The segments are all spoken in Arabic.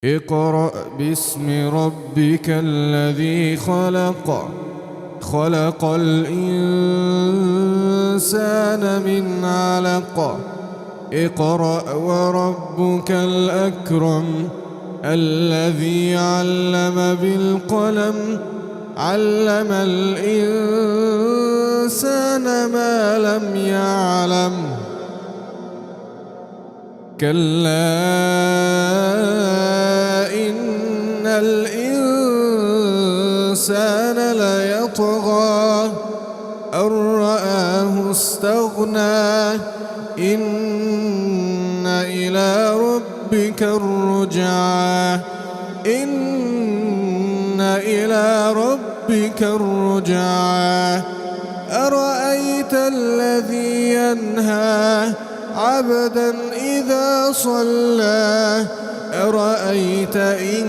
اقرأ باسم ربك الذي خلق خلق الإنسان من علق اقرأ وربك الأكرم الذي علم بالقلم علم الإنسان ما لم يعلم كلا إن الإنسان ليطغى أن رآه استغنى إن إلى ربك الرجعى إن إلى ربك الرجعى أرأيت الذي ينهى عبدا إذا صلى أرأيت إن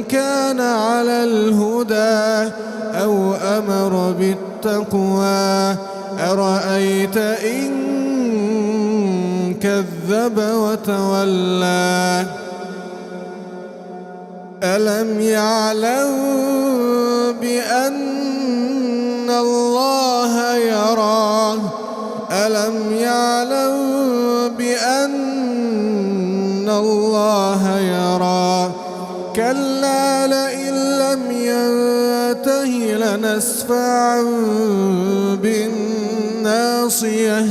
كان على الهدى أو أمر بالتقوى أرأيت إن كذب وتولى ألم يعلم بأن الله يرى ألم يعلم بأن الله يرى كلا لئن لم ينته لنسفعا بالناصية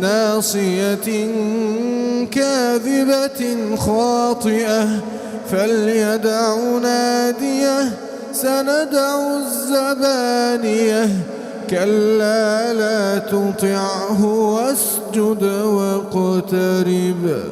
ناصية كاذبة خاطئة فليدع ناديه سندع الزبانية كلا لا تطعه واسجد واقترب